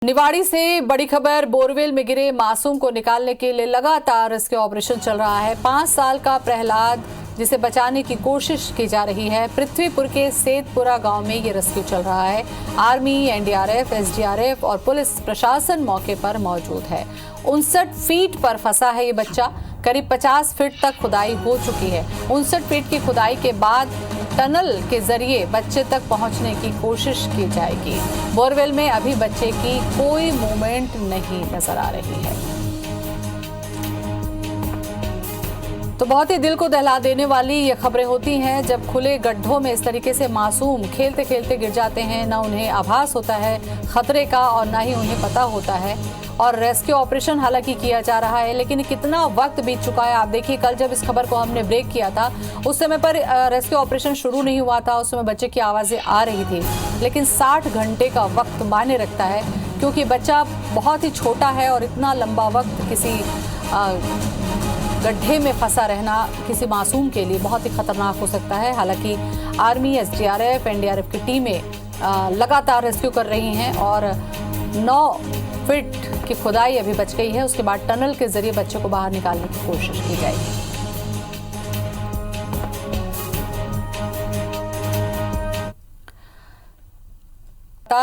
निवाड़ी से बड़ी खबर। बोरवेल में गिरे मासूम को निकालने के लिए लगातार रेस्क्यू ऑपरेशन चल रहा है। 5 साल का प्रहलाद जिसे बचाने की कोशिश की जा रही है। पृथ्वीपुर के सेतपुरा गांव में ये रेस्क्यू चल रहा है। आर्मी, एनडीआरएफ, एसडीआरएफ और पुलिस प्रशासन मौके पर मौजूद है। 59 फीट पर फंसा है ये बच्चा। करीब 50 फीट तक खुदाई हो चुकी है। 59 फीट की खुदाई के बाद टनल के जरिए बच्चे तक पहुंचने की कोशिश की जाएगी। बोरवेल में अभी बच्चे की कोई मूवमेंट नहीं नजर आ रही है। तो बहुत ही दिल को दहला देने वाली ये खबरें होती हैं जब खुले गड्ढों में इस तरीके से मासूम खेलते खेलते गिर जाते हैं। ना उन्हें आभास होता है खतरे का और ना ही उन्हें पता होता है। और रेस्क्यू ऑपरेशन हालांकि किया जा रहा है, लेकिन कितना वक्त बीत चुका है। आप देखिए, कल जब इस खबर को हमने ब्रेक किया था उस समय पर रेस्क्यू ऑपरेशन शुरू नहीं हुआ था। उस समय बच्चे की आवाज़ें आ रही थी, लेकिन 60 घंटे का वक्त मायने रखता है, क्योंकि बच्चा बहुत ही छोटा है और इतना लंबा वक्त किसी गड्ढे में फंसा रहना किसी मासूम के लिए बहुत ही खतरनाक हो सकता है। हालांकि आर्मी, एसडीआरएफ, एनडीआरएफ की टीमें लगातार रेस्क्यू कर रही हैं और 9 फीट की खुदाई अभी बच गई है। उसके बाद टनल के जरिए बच्चे को बाहर निकालने की कोशिश की जाएगी।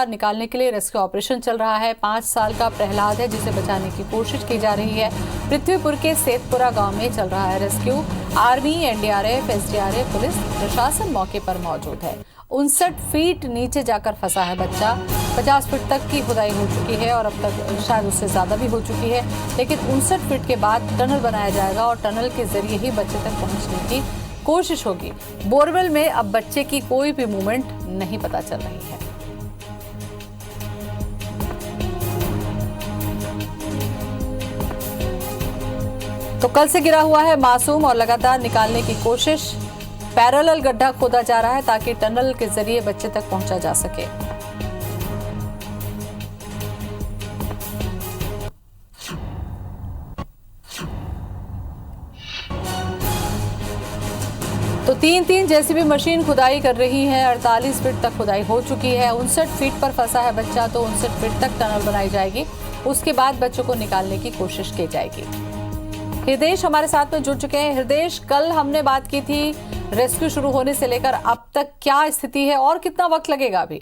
निकालने के लिए रेस्क्यू ऑपरेशन चल रहा है। 5 साल का प्रहलाद है जिसे बचाने की कोशिश की जा रही है। पृथ्वीपुर के सेतपुरा गांव में चल रहा है rescue. Army, NDRF, SDRF, police प्रशासन मौके पर मौजूद है। 59 फीट नीचे जाकर फंसा है बच्चा। 50 फीट तक की खुदाई हो चुकी है और अब तक शायद उससे ज़्यादा भी हो चुकी है, लेकिन 59 फीट के बाद टनल बनाया जाएगा और टनल के जरिए ही बच्चे तक पहुंचने की कोशिश होगी। बोरवेल में अब बच्चे की कोई भी मूवमेंट नहीं पता चल रही है। तो कल से गिरा हुआ है मासूम और लगातार निकालने की कोशिश। पैरेलल गड्ढा खोदा जा रहा है ताकि टनल के जरिए बच्चे तक पहुंचा जा सके। तो 3-3 जेसीबी मशीन खुदाई कर रही है। 48 फीट तक खुदाई हो चुकी है। 59 फीट पर फंसा है बच्चा, तो 59 फीट तक टनल बनाई जाएगी। उसके बाद बच्चों को निकालने की कोशिश की जाएगी। हृदय हमारे साथ में जुड़ चुके हैं। हृदय, कल हमने बात की थी रेस्क्यू शुरू होने से लेकर अब तक क्या स्थिति है और कितना वक्त लगेगा अभी?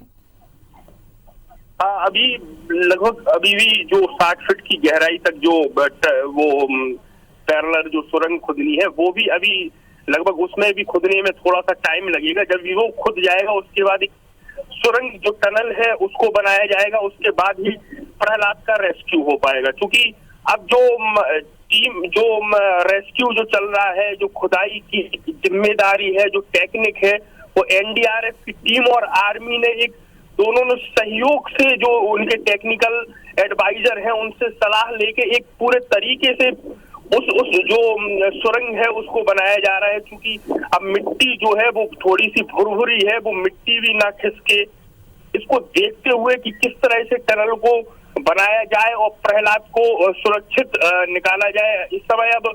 अभी लगभग अभी भी जो 60 फीट की गहराई तक जो वो पैरेलल जो सुरंग खुदनी है वो भी अभी लगभग उसमें भी खुदने में थोड़ा सा टाइम लगेगा। जब भी वो खुद जाएगा उसके बाद एक सुरंग जो टनल है उसको बनाया जाएगा। उसके बाद ही प्रहलाद का रेस्क्यू हो पाएगा, क्योंकि अब जो टीम जो रेस्क्यू जो चल रहा है, जो खुदाई की जिम्मेदारी है, जो टेक्निक है, वो एनडीआरएफ की टीम और आर्मी ने दोनों ने सहयोग से जो उनके टेक्निकल एडवाइजर हैं उनसे सलाह लेके एक पूरे तरीके से उस जो सुरंग है उसको बनाया जा रहा है। क्योंकि अब मिट्टी जो है वो थोड़ी सी भुरभुरी है, वो मिट्टी भी ना खिसके, इसको देखते हुए कि किस तरह से टनल को बनाया जाए और प्रहलाद को सुरक्षित निकाला जाए। इस समय अब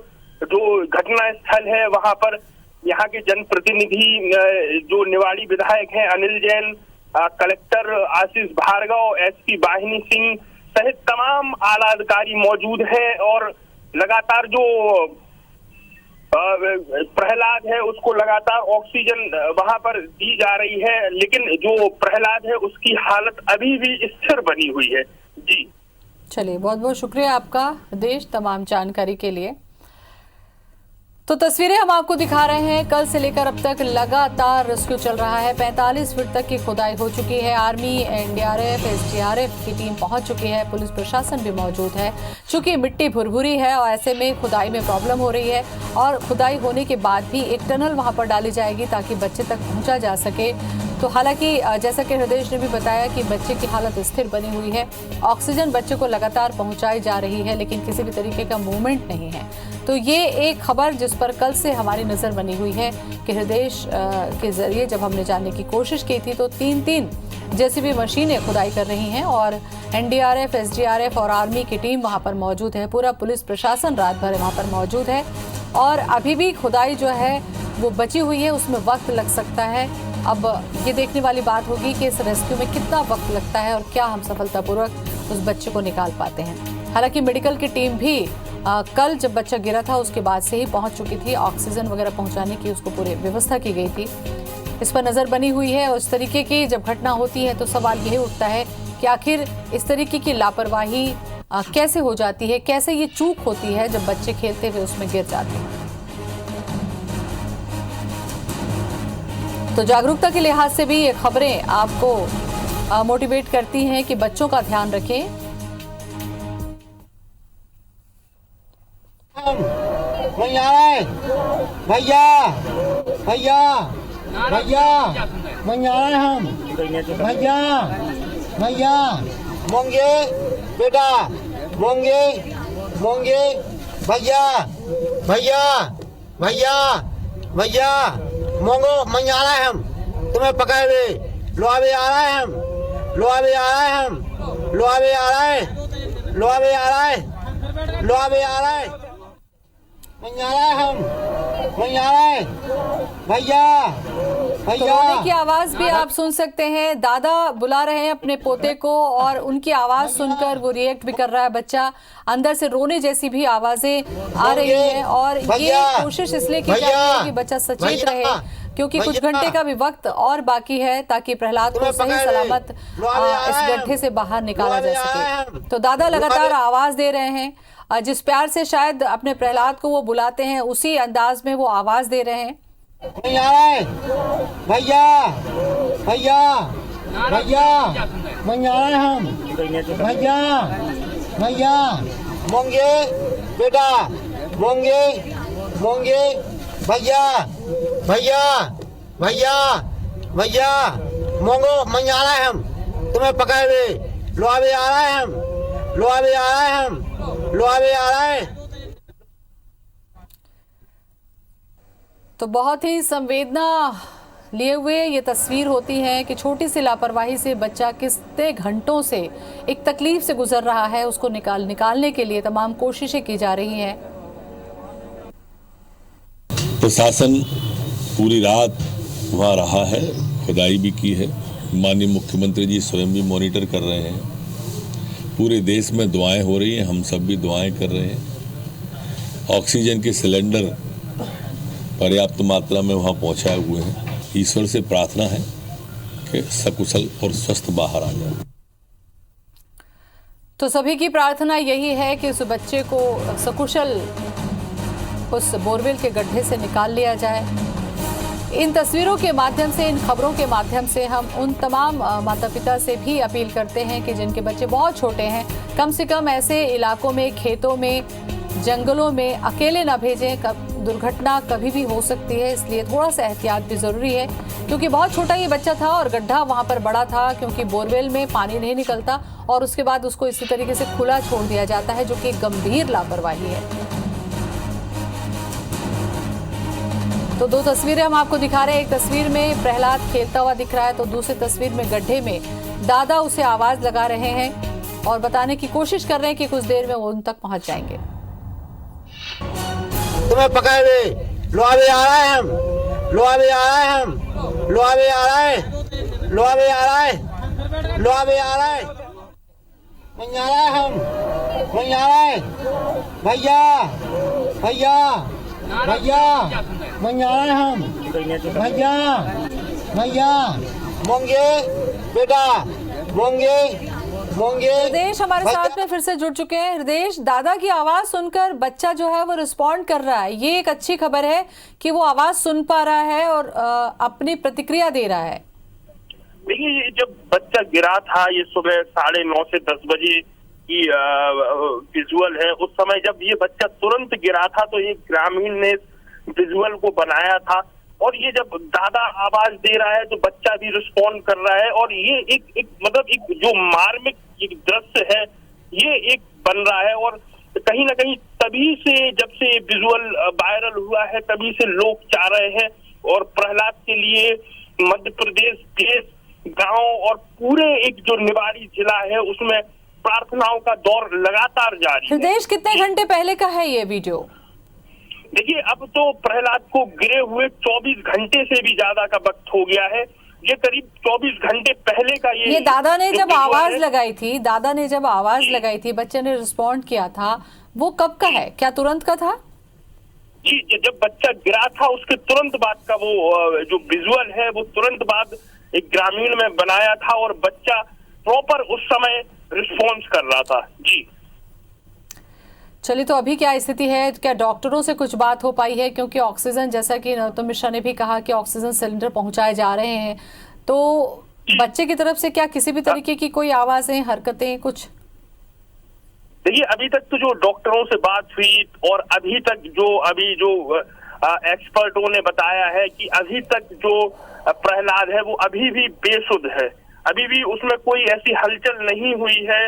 जो घटना स्थल है वहां पर यहाँ के जनप्रतिनिधि जो निवाड़ी विधायक हैं अनिल जैन, कलेक्टर आशीष भार्गव, एसपी वाहिनी सिंह सहित तमाम आला अधिकारी मौजूद हैं और लगातार जो प्रहलाद है उसको लगातार ऑक्सीजन वहां पर दी जा रही है, लेकिन जो प्रहलाद है उसकी हालत अभी भी स्थिर बनी हुई है। जी चलिए, बहुत बहुत शुक्रिया आपका देश तमाम जानकारी के लिए। तो तस्वीरें हम आपको दिखा रहे हैं। कल से लेकर अब तक लगातार रेस्क्यू चल रहा है। 45 फीट तक की खुदाई हो चुकी है। आर्मी, एनडीआरएफ, एसडीआरएफ की टीम पहुंच चुकी है। पुलिस प्रशासन भी मौजूद है। चूंकि मिट्टी भुरभुरी है और ऐसे में खुदाई में प्रॉब्लम हो रही है और खुदाई होने के बाद भी एक टनल वहां पर डाली जाएगी ताकि बच्चे तक पहुंचा जा सके। तो हालांकि जैसा कि हृदय ने भी बताया कि बच्चे की हालत स्थिर बनी हुई है। ऑक्सीजन बच्चे को लगातार पहुंचाई जा रही है, लेकिन किसी भी तरीके का मूवमेंट नहीं है। तो ये एक खबर जिस पर कल से हमारी नज़र बनी हुई है कि हृदय के जरिए जब हमने जानने की कोशिश की थी तो 3-3 जेसीबी मशीनें खुदाई कर रही हैं और एनडीआरएफ, एसडीआरएफ और आर्मी की टीम वहां पर मौजूद है। पूरा पुलिस प्रशासन रात भर वहां पर मौजूद है और अभी भी खुदाई जो है वो बची हुई है, उसमें वक्त लग सकता है। अब ये देखने वाली बात होगी कि इस रेस्क्यू में कितना वक्त लगता है और क्या हम सफलतापूर्वक उस बच्चे को निकाल पाते हैं। हालांकि मेडिकल की टीम भी कल जब बच्चा गिरा था उसके बाद से ही पहुंच चुकी थी। ऑक्सीजन वगैरह पहुंचाने की उसको पूरी व्यवस्था की गई थी। इस पर नजर बनी हुई है। उस तरीके की जब घटना होती है तो सवाल यही उठता है कि आखिर इस तरीके की लापरवाही कैसे हो जाती है, कैसे ये चूक होती है जब बच्चे खेलते हुए उसमें गिर जाते हैं। तो जागरूकता के लिहाज से भी ये खबरें आपको मोटिवेट करती हैं कि बच्चों का ध्यान रखें। भैया भैया भैया भैया हम भैया भैया मोंगे बेटा मोंगे मोंगे भैया भैया भैया भैया मोंगो मंगाना है हम तुम्हें पकड़ ले लोहा भी आ रहा है हम लोहा भी आ रहा है हम लोहा भी आ रहा है लोहा भी आ रहा है लोहा भी आ रहा है मंगाना है हम मंगाना है भैया भैया। रोने की आवाज भी आप सुन सकते हैं। दादा बुला रहे हैं अपने पोते को और उनकी आवाज सुनकर वो रिएक्ट भी कर रहा है बच्चा। अंदर से रोने जैसी भी आवाजें आ रही हैं और ये कोशिश इसलिए की जा रही है कि बच्चा सचेत रहे, क्योंकि कुछ घंटे का भी वक्त और बाकी है ताकि प्रहलाद को सही सलामत इस गड्ढे से बाहर निकाला जा सके। तो दादा लगातार आवाज दे रहे हैं, जिस प्यार से शायद अपने प्रहलाद को वो बुलाते हैं उसी अंदाज में वो आवाज दे रहे हैं। भैया भैया भैया मंगाना हम भैया भैया मोंगे बेटा मोंगे मोंगे भैया भैया भैया भैया मोंगो मंगाना है हम तुम्हें पकड़ ले लोहा भी आ रहा है हम लोहा भी आ रहा है हम लोहा भी आ रहा है। तो बहुत ही संवेदना लिए हुए ये तस्वीर होती है कि छोटी सी लापरवाही से बच्चा कितने घंटों से एक तकलीफ से गुजर रहा है, उसको निकालने के लिए तमाम कोशिशें की जा रही हैं। प्रशासन पूरी रात वहाँ रहा है, खुदाई भी की है। माननीय मुख्यमंत्री जी स्वयं भी मॉनिटर कर रहे हैं। पूरे देश में दुआएं हो रही हैं, हम सब भी दुआएं कर रहे हैं। ऑक्सीजन के सिलेंडर पर्याप्त मात्रा में वहाँ पहुँचाए हुए हैं। ईश्वर से प्रार्थना है कि सकुशल और स्वस्थ बाहर आ जाए। तो सभी की प्रार्थना यही है कि उस बच्चे को सकुशल उस बोरवेल के गड्ढे से निकाल लिया जाए। इन तस्वीरों के माध्यम से, इन खबरों के माध्यम से हम उन तमाम माता पिता से भी अपील करते हैं कि जिनके बच्चे बहुत छोटे हैं, कम से कम ऐसे इलाकों में, खेतों में, जंगलों में अकेले ना भेजें। दुर्घटना कभी भी हो सकती है, इसलिए थोड़ा सा एहतियात भी ज़रूरी है, क्योंकि बहुत छोटा ये बच्चा था और गड्ढा वहाँ पर बड़ा था, क्योंकि बोरवेल में पानी नहीं निकलता और उसके बाद उसको इसी तरीके से खुला छोड़ दिया जाता है, जो कि गंभीर लापरवाही है। तो दो तस्वीरें हम आपको दिखा रहे हैं। एक तस्वीर में प्रहलाद खेलता हुआ दिख रहा है, तो दूसरी तस्वीर में गड्ढे में दादा उसे आवाज लगा रहे हैं और बताने की कोशिश कर रहे हैं कि कुछ देर में वो उन तक पहुंच जाएंगे। तुम्हें पकड़ ले लोहा भी आ रहा है हम लोहा भी आ रहा है हम लोहा भी आ रहा है लोहा भी आ रहा है लोहा भी आ रहा है मंगाना है हम मंगाना है भैया भैया भैया मंगाना है हम भैया भैया मोंगे बेटा मोंगे मोंगे। हृदेश हमारे साथ में फिर से जुड़ चुके हैं। हृदेश, दादा की आवाज सुनकर बच्चा जो है वो रिस्पॉन्ड कर रहा है, ये एक अच्छी खबर है कि वो आवाज सुन पा रहा है और अपनी प्रतिक्रिया दे रहा है। देखिए, जब बच्चा गिरा था ये सुबह 9:30 से 10 बजे की विजुअल है। उस समय जब ये बच्चा तुरंत गिरा था तो ये ग्रामीण ने विजुअल को बनाया था, और ये जब दादा आवाज दे रहा है तो बच्चा भी रिस्पॉन्ड कर रहा है, और ये एक मतलब एक जो मार्मिक एक दृश्य है ये एक बन रहा है। और कहीं ना कहीं तभी से, जब से विजुअल वायरल हुआ है, तभी से लोग चाह रहे हैं, और प्रहलाद के लिए मध्य प्रदेश, देश, गांव और पूरे एक जो निवाड़ी जिला है उसमें प्रार्थनाओं का दौर लगातार जारी है। हृदेश, कितने घंटे पहले का है ये वीडियो? देखिए, अब तो प्रहलाद को गिरे हुए 24 घंटे से भी ज्यादा का वक्त हो गया है। ये करीब 24 घंटे पहले का ये दादा ने जो जब visual आवाज है। लगाई थी, दादा ने जब आवाज लगाई थी, बच्चे ने रिस्पॉन्ड किया था, वो कब का है? क्या तुरंत का था? जी, जब बच्चा गिरा था उसके तुरंत बाद का वो जो विजुअल है वो तुरंत बाद एक ग्रामीण में बनाया था और बच्चा प्रॉपर उस समय रिस्पॉन्स कर रहा था। जी चलिए, तो अभी क्या स्थिति है? क्या डॉक्टरों से कुछ बात हो पाई है? क्योंकि ऑक्सीजन, जैसा कि नरोत्तम मिश्रा ने भी कहा कि ऑक्सीजन सिलेंडर पहुंचाए जा रहे हैं, तो बच्चे की तरफ से क्या किसी भी तरीके की कोई आवाजें, हरकतें, कुछ? देखिए, अभी तक तो जो डॉक्टरों से बात हुई और अभी तक जो एक्सपर्टों ने बताया है कि अभी तक जो प्रहलाद है वो अभी भी बेसुध है, अभी भी उसमें कोई ऐसी हलचल नहीं हुई है।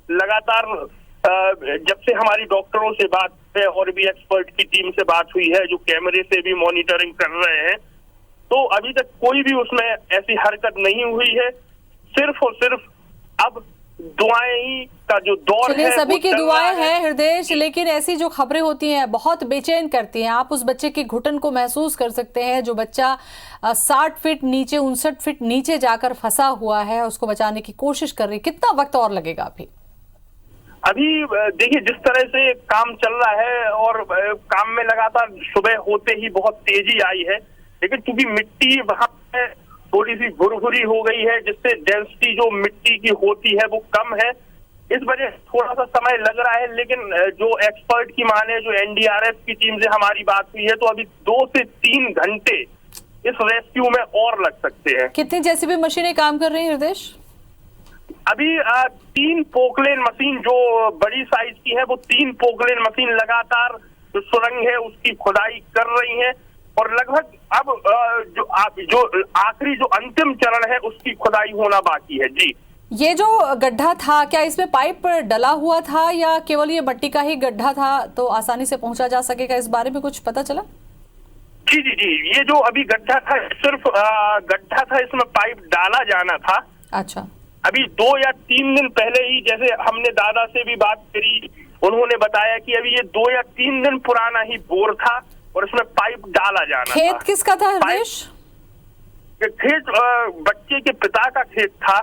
लगातार जब से हमारी डॉक्टरों से बात है और भी एक्सपर्ट की टीम से बात हुई है, जो कैमरे से भी मॉनिटरिंग कर रहे हैं, तो अभी तक कोई भी उसमें ऐसी हरकत नहीं हुई है। सिर्फ और सिर्फ अब दुआएं ही का जो दौर चलिए, है सभी वो की चल दुआएं रहा है। हैं हृदय, लेकिन ऐसी जो खबरें होती हैं बहुत बेचैन करती हैं। आप उस बच्चे की घुटन को महसूस कर सकते हैं जो बच्चा 60 फीट नीचे, 59 फीट नीचे जाकर फंसा हुआ है, उसको बचाने की कोशिश कर रही। कितना वक्त और लगेगा अभी देखिए, जिस तरह से काम चल रहा है और काम में लगातार सुबह होते ही बहुत तेजी आई है, लेकिन क्योंकि मिट्टी वहां पे थोड़ी सी भुरभुरी हो गई है, जिससे डेंसिटी जो मिट्टी की होती है वो कम है, इस वजह से थोड़ा सा समय लग रहा है। लेकिन जो एक्सपर्ट की माने, जो एनडीआरएफ की टीम से हमारी बात हुई है, तो अभी 2 से 3 घंटे इस रेस्क्यू में और लग सकते हैं। कितनी जेसीबी मशीनें काम कर रही हैं हृदय? अभी 3 पोकलेन मशीन जो बड़ी साइज की है, वो 3 पोकलेन मशीन लगातार जो सुरंग है उसकी खुदाई कर रही है और लगभग अब जो आखिरी जो अंतिम चरण है उसकी खुदाई होना बाकी है। जी, ये जो गड्ढा था, क्या इसमें पाइप डला हुआ था या केवल ये मट्टी का ही गड्ढा था तो आसानी से पहुंचा जा सकेगा? इस बारे में कुछ पता चला? जी जी जी, ये जो अभी गड्ढा था सिर्फ गड्ढा था, इसमें पाइप डाला जाना था। अच्छा, अभी 2 या 3 दिन पहले ही, जैसे हमने दादा से भी बात करी, उन्होंने बताया कि अभी ये 2 या 3 दिन पुराना ही बोर था और इसमें पाइप डाला जाना खेत था। किसका था हृदय? खेत बच्चे के पिता का खेत था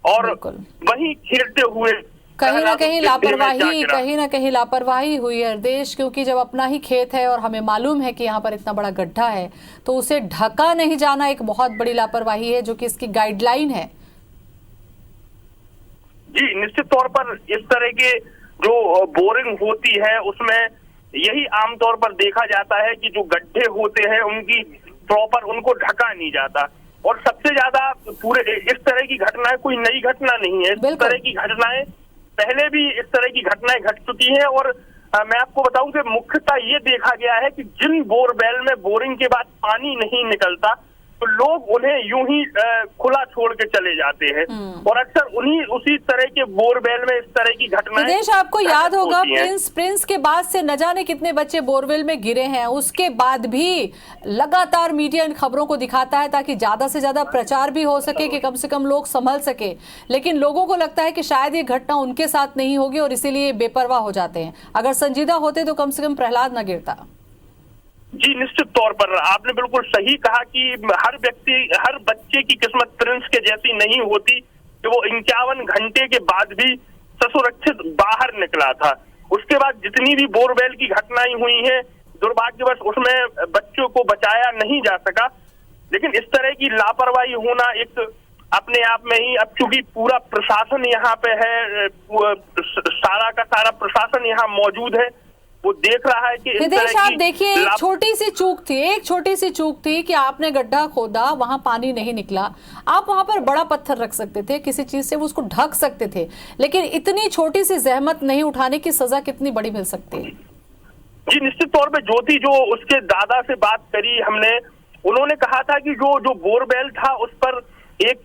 और बिल्कुल। वही खेलते हुए कहीं ना कहीं लापरवाही, गिरा। कहीं ना कहीं लापरवाही हुई है हृदय, क्योंकि जब अपना ही खेत है और हमें मालूम है कि यहाँ पर इतना बड़ा गड्ढा है, तो उसे ढका नहीं जाना एक बहुत बड़ी लापरवाही है, जो कि इसकी गाइडलाइन है। जी, निश्चित तौर पर इस तरह के जो बोरिंग होती है उसमें यही आमतौर पर देखा जाता है कि जो गड्ढे होते हैं उनकी प्रॉपर उनको ढका नहीं जाता। और सबसे ज्यादा पूरे इस तरह की घटनाएं कोई नई घटना नहीं है, इस तरह की घटनाएं पहले भी इस तरह की घटनाएं घट चुकी हैं। और मैं आपको बताऊं कि मुख्यतः ये देखा गया है कि जिन बोरवेल में बोरिंग के बाद पानी नहीं निकलता, तो लोग उन्हें यूं ही खुला छोड़ के चले जाते हैं और अक्सर उसी तरह के बोरवेल में इस तरह की घटनाएं। विदेश, आपको याद होगा प्रिंस के बाद से न जाने कितने बच्चे बोरवेल में गिरे हैं, उसके बाद भी लगातार मीडिया इन खबरों को दिखाता है ताकि ज्यादा से ज्यादा प्रचार भी हो सके, कि कम से कम लोग संभल सके। लेकिन लोगों को लगता है कि शायद ये घटना उनके साथ नहीं होगी और इसीलिए बेपरवाह हो जाते हैं। अगर संजीदा होते तो कम से कम प्रहलाद न गिरता। जी, निश्चित तौर पर आपने बिल्कुल सही कहा कि हर बच्चे की किस्मत प्रिंस के जैसी नहीं होती कि वो 51 घंटे के बाद भी ससुरक्षित बाहर निकला था। उसके बाद जितनी भी बोरवेल की घटनाएं हुई हैं, दुर्भाग्यवश उसमें बच्चों को बचाया नहीं जा सका। लेकिन इस तरह की लापरवाही होना एक अपने आप में ही, अब चूंकि पूरा प्रशासन यहाँ पे है, सारा का सारा प्रशासन यहाँ मौजूद है, वो देख रहा है कि इस तरह की, आप देखिए, एक छोटी सी चूक थी कि आपने गड्ढा खोदा, वहां पानी नहीं निकला। आप वहां पर बड़ा पत्थर रख सकते थे, किसी चीज से उसको ढक सकते थे, लेकिन इतनी छोटी सी जहमत नहीं उठाने की सजा कितनी बड़ी मिल सकती है? जी, निश्चित तौर पे ज्योति, जो उसके दादा से बात करी हमने, उन्होंने कहा था कि जो बोरवेल था उस पर एक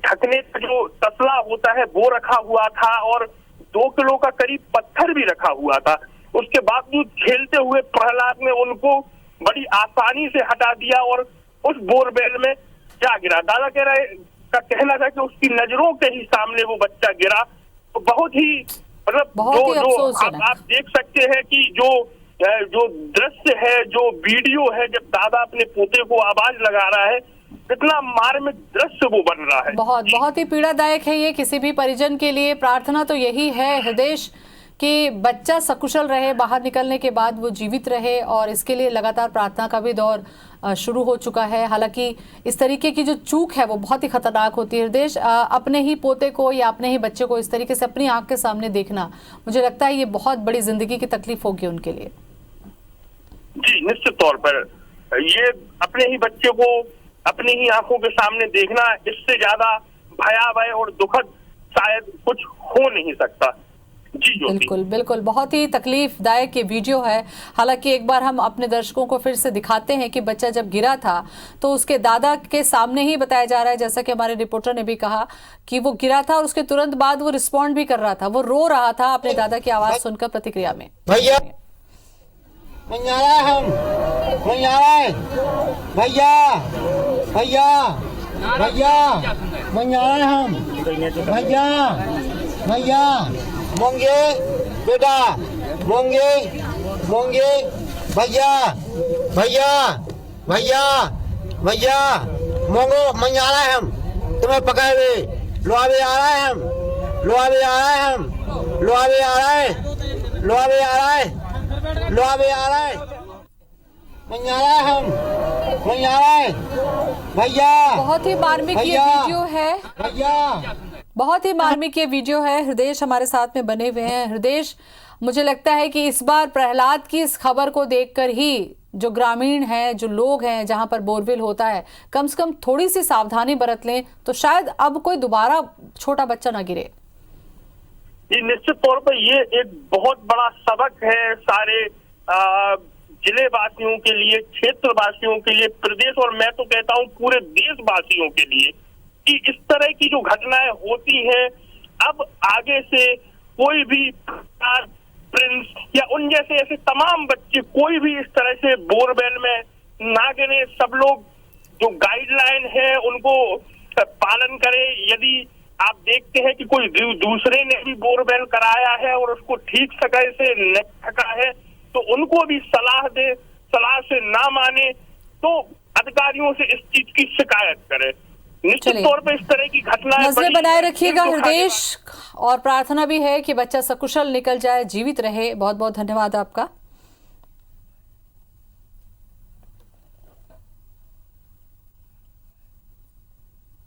ढकने का जो तसला होता है वो रखा हुआ था और 2 किलो का करीब पत्थर भी रखा हुआ था। उसके बावजूद खेलते हुए प्रहलाद ने उनको बड़ी आसानी से हटा दिया और उस बोरवेल में जा गिरा। दादा का कहना था कि उसकी नजरों के ही सामने वो बच्चा गिरा। तो बहुत ही मतलब आप देख सकते हैं कि जो जो दृश्य है, जो वीडियो है, जब दादा अपने पोते को आवाज लगा रहा है, कितना मार्मिक दृश्य वो बन रहा है। बहुत ही पीड़ादायक है ये किसी भी परिजन के लिए। प्रार्थना तो यही है हृदय कि बच्चा सकुशल रहे, बाहर निकलने के बाद वो जीवित रहे, और इसके लिए लगातार प्रार्थना का भी दौर शुरू हो चुका है। हालांकि इस तरीके की जो चूक है वो बहुत ही खतरनाक होती है। हृदय, अपने ही पोते को या अपने ही बच्चे को इस तरीके से अपनी आंख के सामने देखना, मुझे लगता है ये बहुत बड़ी जिंदगी की तकलीफ होगी उनके लिए। जी निश्चित तौर पर ये अपने ही बच्चे को अपनी ही आंखों के सामने देखना, इससे ज्यादा भयावह और दुखद शायद कुछ हो नहीं सकता। जी बिल्कुल बिल्कुल, बहुत ही तकलीफदायक ये वीडियो है। हालांकि एक बार हम अपने दर्शकों को फिर से दिखाते हैं कि बच्चा जब गिरा था तो उसके दादा के सामने ही बताया जा रहा है, जैसा कि हमारे रिपोर्टर ने भी कहा कि वो गिरा था और उसके तुरंत बाद वो रिस्पॉन्ड भी कर रहा था, वो रो रहा था अपने दादा की आवाज सुनकर प्रतिक्रिया में। भैया हम भैया भैया भैया हम भैया मोंगे बेटा मोंगे भैया मोंगो मंगाला है हम तुम्हें पकड़े लोहावे आ रहा है भैया। बहुत ही मार्मिक ये वीडियो है, बहुत ही मार्मिक ये वीडियो है। हृदय हमारे साथ में बने हुए हैं। हृदय, मुझे लगता है कि इस बार प्रहलाद की इस खबर को देखकर ही जो ग्रामीण हैं, जो लोग हैं जहां पर बोरवेल होता है, कम से कम थोड़ी सी सावधानी बरत लें तो शायद अब कोई दोबारा छोटा बच्चा ना गिरे। ये निश्चित तौर पर ये एक बहुत बड़ा सबक है सारे जिले वासियों के लिए, क्षेत्र वासियों के लिए, प्रदेश और मैं तो कहता हूँ पूरे देशवासियों के लिए, कि इस तरह की जो घटनाएं होती हैं अब आगे से कोई भी प्रिंस या उन जैसे ऐसे तमाम बच्चे कोई भी इस तरह से बोरवेल में ना गिरे। सब लोग जो गाइडलाइन है उनको पालन करें। यदि आप देखते हैं कि कोई दूसरे ने भी बोरवेल कराया है और उसको ठीक तरह से नहीं थका है तो उनको भी सलाह दे, सलाह से ना माने तो अधिकारियों से इस चीज की शिकायत करें। निश्चित तौर पर इस तरह की घटनाएं नजरें बनाए रखिएगा हृदय, और प्रार्थना भी है कि बच्चा सकुशल निकल जाए, जीवित रहे। बहुत बहुत धन्यवाद आपका।